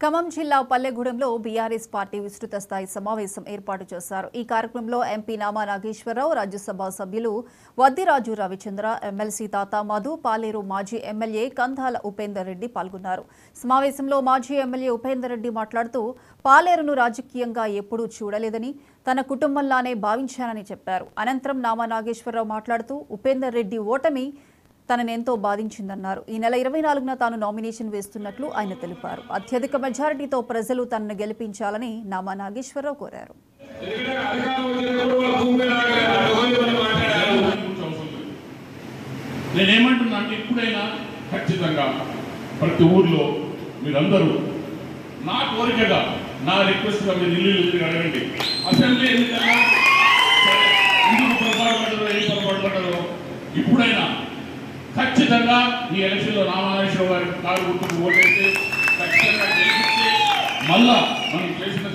ఖమ్మం జిల్లా పల్లెగూడెంలో BRS party విస్తృత స్థాయి సమావేశం ఏర్పాటు చేశారు. ఈ కార్యక్రమంలో ఎంపీ నామా నాగేశ్వరరావు, రాజ్యసభ సభ్యులు వద్దిరాజు రవిచంద్ర, ఎమ్మెల్సీ తాతా మధు, పాలేరు మాజీ ఎమ్మెల్యే కందాల ఉపేందర్ రెడ్డి పాల్గొన్నారు. సమావేశంలో మాజీ ఎమ్మెల్యే ఉపేందర్ రెడ్డి మాట్లాడుతూ పాలేరును రాజకీయంగా ఎప్పుడూ చూడలేదని, తన కుటుంబంలానే భావించానని చెప్పారు. అనంతరం నామా నాగేశ్వరరావు మాట్లాడుతూ ఉపేందర్ రెడ్డి ఓటమి తననెంతో బాధించిందన్నారు. ఈ నెల 24న తాను నామినేషన్ వేస్తున్నట్లు ఆయన తెలిపారు. అత్యధిక మెజారిటీతో ప్రజలు తనను గెలిపించాలని నామా నాగేశ్వరరావు కోరారు. నేనేమంటున్నా అంటే ఇప్పుడైనా ఖచ్చితంగా ప్రతి ఊర్లో మీరందరూ నా కోరికగా, నా రిక్వెస్ట్గా మీరు ఇల్లు తిరిగి అడగండి. అసెంబ్లీ ఎన్నికల్లో ఎందుకు పొరపాటు పడ్డారో, ఏం పొరపాటు పడ్డారో ఇప్పుడైనా ఖచ్చితంగా ఈ ఎలక్షన్లో నామనాగేశ్వర గారికి కారు గుర్తుకు ఓటేస్తే ఖచ్చితంగా గెలిపిస్తే మళ్ళా మనం చేసిన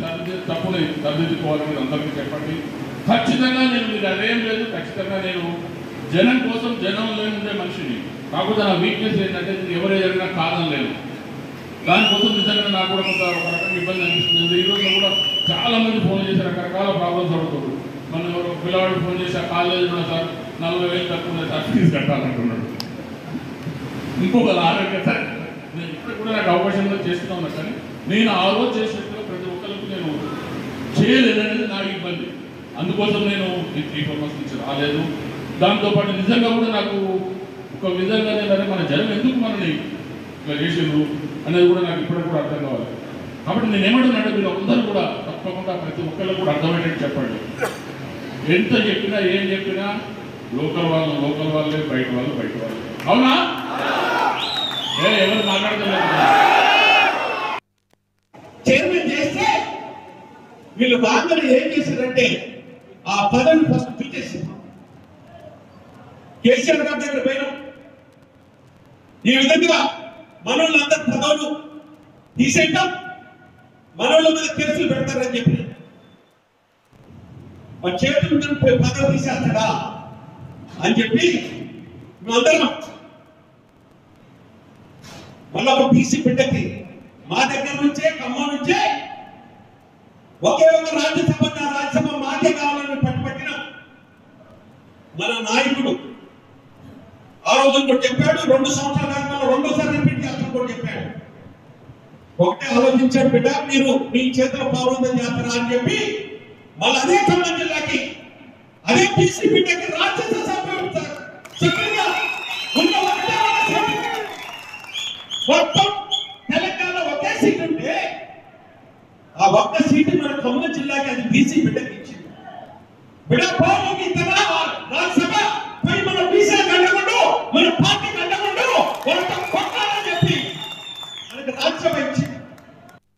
తప్పుని సరిదిద్దుకోవాలని అందరికీ చెప్పండి. ఖచ్చితంగా నేను మీకు అదేం లేదు, ఖచ్చితంగా నేను జనం కోసం జనంలో ఉండే మనిషిని. కాకపోతే నా వీక్నెస్ ఏంటంటే నేను ఎవరు ఏదైనా కాదని లేదు. దానికోసం నిజంగా నాకు కూడా కొంత ఒక రకంగా ఇబ్బంది అనిపిస్తుంది. ఈరోజు కూడా చాలా మంది ఫోన్ చేసి రకరకాల ప్రాబ్లమ్స్ అడుగుతారు. మనం ఎవరు పిల్లవాడు ఫోన్ చేసి ఆ కాలేజీ ఉన్నా సార్ 40,000 తక్కువ సార్ ఫీజు కట్టాలంటున్నాడు. ఇంకొక ఆరోగ్య సార్ నేను ఇప్పుడు కూడా నాకు అవకాశంలో చేస్తూ ఉన్నా, కానీ నేను ఆ రోజు చేసినట్టుగా ప్రతి ఒక్కరికి నేను చేయలేదనేది నా ఇబ్బంది. అందుకోసం నేను ఈ 3-4 months నుంచి రాలేదు. దాంతోపాటు నిజంగా కూడా నాకు ఒక విధంగానే మన జనం ఎందుకు మనని ఇట్లా చేసిండ్రు అనేది కూడా నాకు ఇప్పటికి కూడా అర్థం కావాలి. కాబట్టి నేను ఏమంటున్నాను, మీరు అందరూ కూడా తప్పకుండా ప్రతి ఒక్కరికి కూడా అర్థమయ్యేటట్టు చెప్పండి. ఎంత చెప్పినా ఏం చెప్పినా లోకల్ వాళ్ళే, బయట వాళ్ళు. అవునా? ఎవరు మాట్లాడలేదు. చైర్మన్ చేస్తే వీళ్ళు బాగా ఏం చేశారంటే ఆ పదవిని ఫస్ట్ తీసేసింది. కేసీఆర్ గారి దగ్గర పోయినాం, ఈ విధంగా మనోళ్ళందరూ పదవులు తీసేద్దాం, మనోళ్ళ మీద కేసులు పెడతారని చెప్పి మా చేతులు పదవి తీసేస్తాడా అని చెప్పి మేమందరం మళ్ళీ ఒక బీసీ బిడ్డకి మా దగ్గర నుంచే, ఖమ్మం నుంచే ఒకే ఒక రాజ్యసభ మాకే కావాలని పట్టుబట్టిన మన నాయకుడు ఆ రోజు కూడా చెప్పాడు. 2 సంవత్సరాల కాలంలో రెండోసారి రిపీట్ చేస్తాను కూడా చెప్పాడు. ఒకటే ఆలోచించాడు, బిడ్డ మీరు మీ చేతిలో పౌరుందని చేస్తారా అని చెప్పి మళ్ళీ అదే ఖమ్మం జిల్లాకి అదే బీసీ బిడ్డకి రాజ్యసభ సభ్యులుగా ఉన్న ఒకటే మొత్తం తెలంగాణ ఒకే సీట్ ఉంటే ఆ ఒక్క సీటు మన ఖమ్మం జిల్లాకి అది బీసీ బిడ్డకి ఇచ్చింది. బిడ్డ బాబుకి రాజ్యసభ పై మన బీసీ కండకుండా మన పార్టీ కండకుండా